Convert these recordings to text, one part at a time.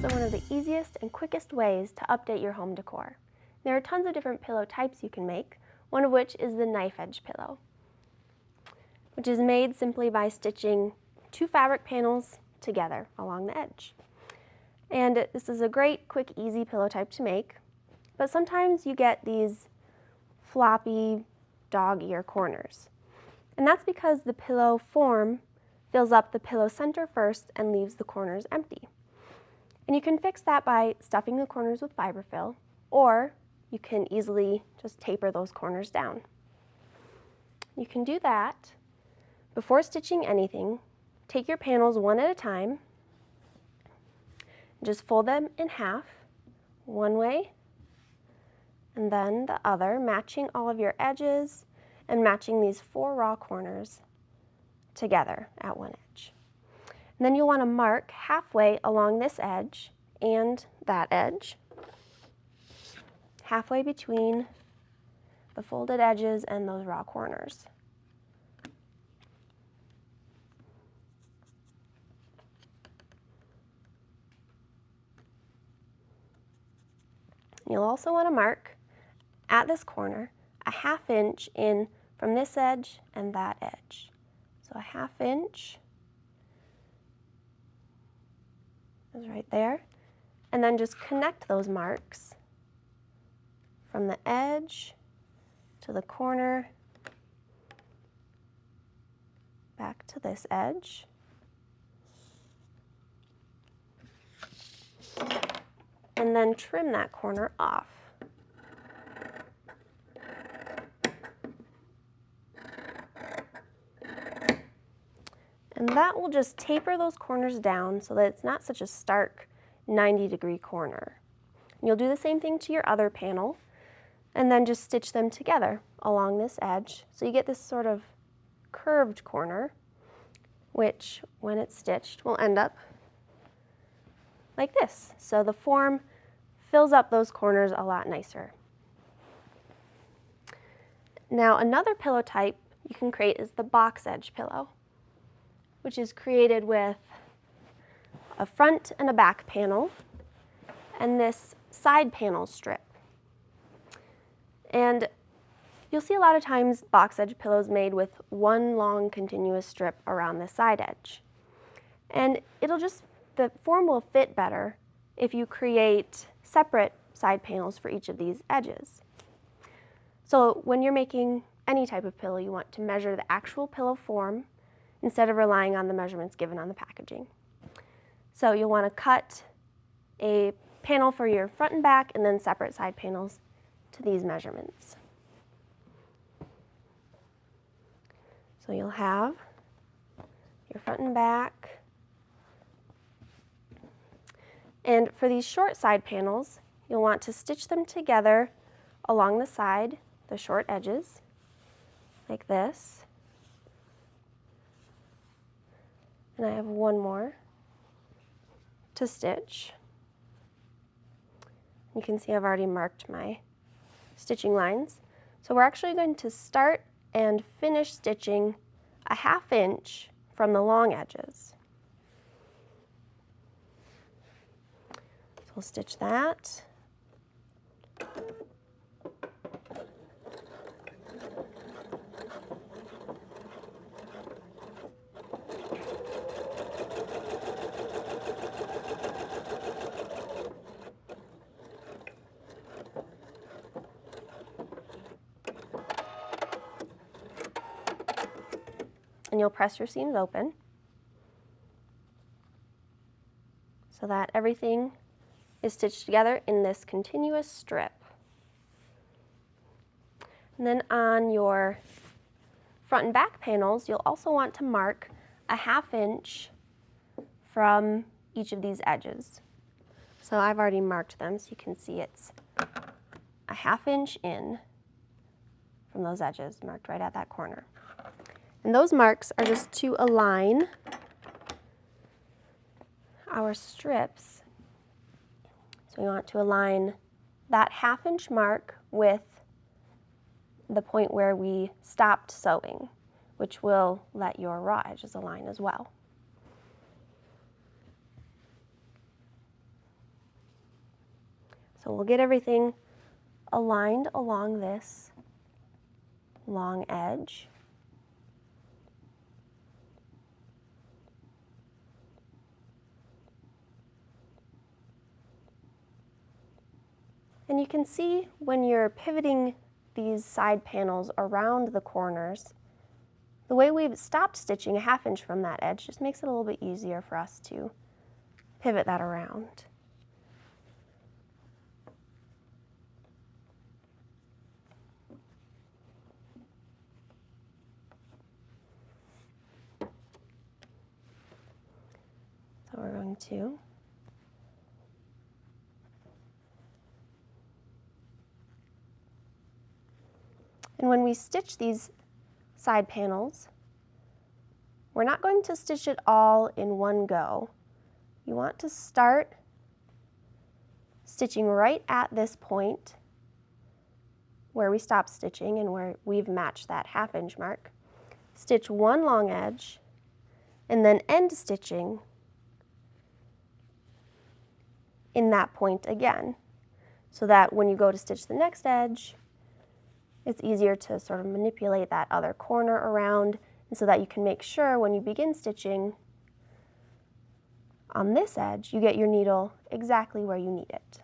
pillows are one of the easiest and quickest ways to update your home decor. There are tons of different pillow types you can make, one of which is the knife edge pillow, which is made simply by stitching two fabric panels together along the edge. And this is a great, quick, easy pillow type to make, but sometimes you get these floppy dog ear corners. And that's because the pillow form fills up the pillow center first and leaves the corners empty. And you can fix that by stuffing the corners with fiberfill, or you can easily just taper those corners down. You can do that before stitching anything. Take your panels one at a time, just fold them in half, one way and then the other, matching all of your edges and matching these 4 raw corners together at one edge. And then you'll want to mark halfway along this edge and that edge, halfway between the folded edges and those raw corners. You'll also want to mark at this corner a 1/2 inch in from this edge and that edge. So a 1/2 inch is right there. And then just connect those marks from the edge to the corner, back to this edge. And then trim that corner off. And that will just taper those corners down so that it's not such a stark 90-degree corner. And you'll do the same thing to your other panel, and then just stitch them together along this edge. So you get this sort of curved corner, which when it's stitched will end up like this. So the form fills up those corners a lot nicer. Now another pillow type you can create is the box edge pillow, which is created with a front and a back panel and this side panel strip. And you'll see a lot of times box edge pillows made with one long continuous strip around the side edge. And the form will fit better if you create separate side panels for each of these edges. So when you're making any type of pillow, you want to measure the actual pillow form instead of relying on the measurements given on the packaging. So you'll want to cut a panel for your front and back and then separate side panels to these measurements. So you'll have your front and back. And for these short side panels, you'll want to stitch them together along the side, the short edges, like this. And I have one more to stitch. You can see I've already marked my stitching lines. So we're actually going to start and finish stitching a 1/2 inch from the long edges. So we'll stitch that. And you'll press your seams open so that everything is stitched together in this continuous strip. And then on your front and back panels, you'll also want to mark a 1/2 inch from each of these edges. So I've already marked them so you can see it's a 1/2 inch in from those edges, marked right at that corner. And those marks are just to align our strips. So we want to align that 1/2 inch mark with the point where we stopped sewing, which will let your raw edges align as well. So we'll get everything aligned along this long edge. And you can see when you're pivoting these side panels around the corners, the way we've stopped stitching a 1/2 inch from that edge just makes it a little bit easier for us to pivot that around. So we're going to and when we stitch these side panels, we're not going to stitch it all in one go. You want to start stitching right at this point where we stopped stitching and where we've matched that 1/2 inch mark. Stitch one long edge and then end stitching in that point again, so that when you go to stitch the next edge, it's easier to sort of manipulate that other corner around, and so that you can make sure when you begin stitching on this edge, you get your needle exactly where you need it.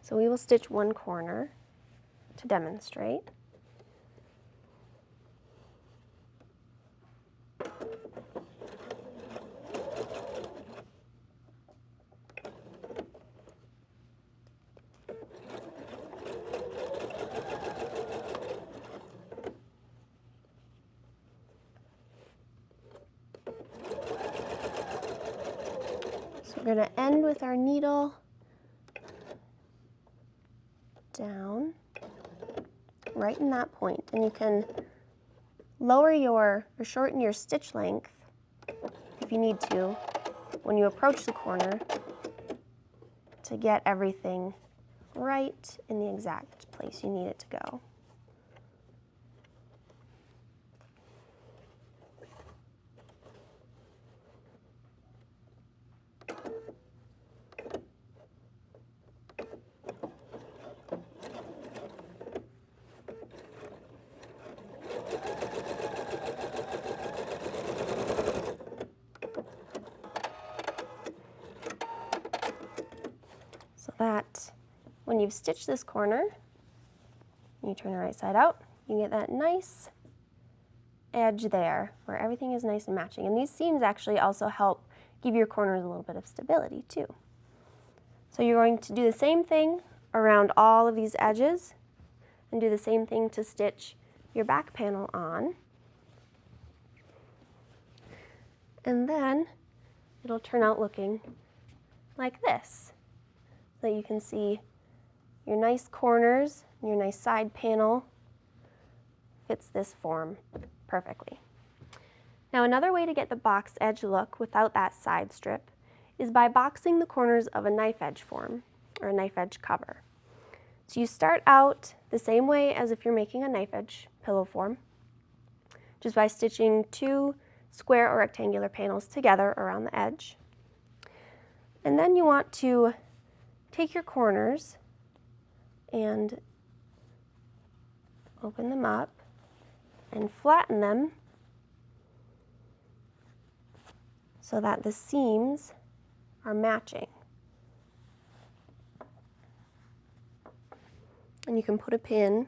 So we will stitch one corner to demonstrate. So we're going to end with our needle down right in that point, and you can lower or shorten your stitch length if you need to when you approach the corner to get everything right in the exact place you need it to go. So that when you've stitched this corner, you turn the right side out, you get that nice edge there where everything is nice and matching. And these seams actually also help give your corners a little bit of stability too. So you're going to do the same thing around all of these edges and do the same thing to stitch your back panel on. And then it'll turn out looking like this. So you can see your nice corners, your nice side panel fits this form perfectly. Now another way to get the box edge look without that side strip is by boxing the corners of a knife edge form or a knife edge cover. So you start out the same way as if you're making a knife edge pillow form, just by stitching 2 square or rectangular panels together around the edge. And then you want to take your corners and open them up and flatten them so that the seams are matching. And you can put a pin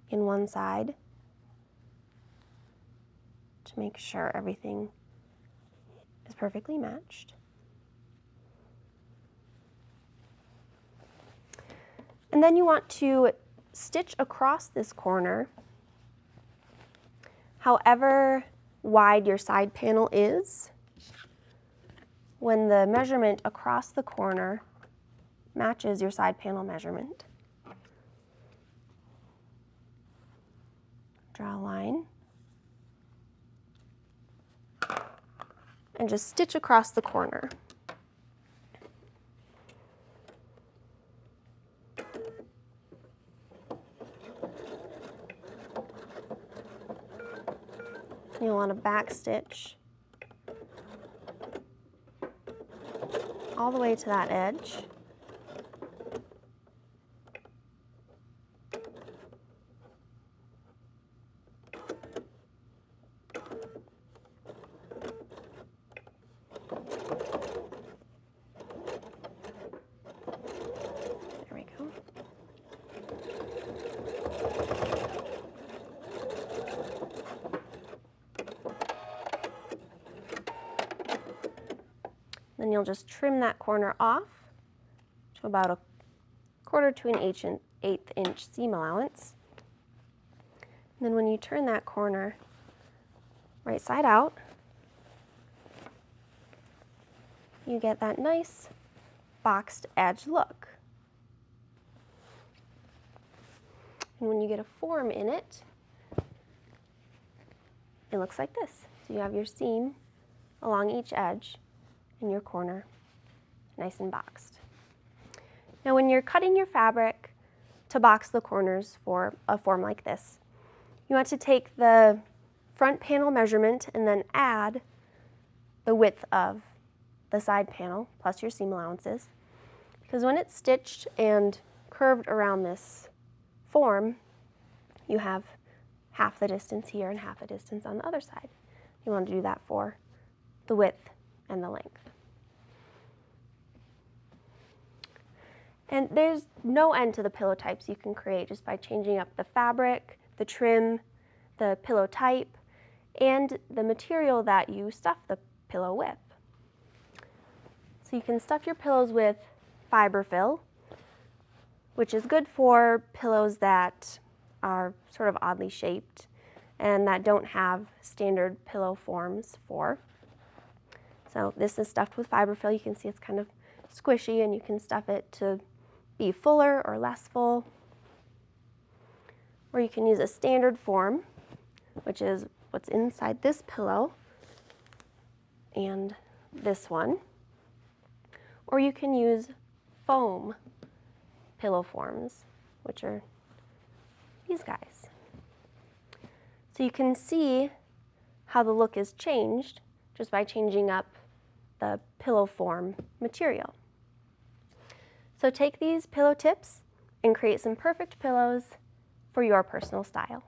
in one side to make sure everything is perfectly matched. And then you want to stitch across this corner however wide your side panel is when the measurement across the corner matches your side panel measurement. Draw a line and just stitch across the corner. You'll want to back stitch all the way to that edge. There we go. Then you'll just trim that corner off to about a 1/4 to an 1/8 inch seam allowance. And then when you turn that corner right side out, you get that nice boxed edge look. And when you get a form in it, it looks like this. So you have your seam along each edge and your corner nice and boxed. Now when you're cutting your fabric to box the corners for a form like this, you want to take the front panel measurement and then add the width of the side panel plus your seam allowances, because when it's stitched and curved around this form, you have half the distance here and half the distance on the other side. You want to do that for the width and the length. And there's no end to the pillow types you can create just by changing up the fabric, the trim, the pillow type, and the material that you stuff the pillow with. So you can stuff your pillows with fiberfill, which is good for pillows that are sort of oddly shaped and that don't have standard pillow forms for. So this is stuffed with fiberfill. You can see it's kind of squishy, and you can stuff it to be fuller or less full. Or you can use a standard form, which is what's inside this pillow and this one. Or you can use foam pillow forms, which are these guys. So you can see how the look is changed just by changing up the pillow form material. So take these pillow tips and create some perfect pillows for your personal style.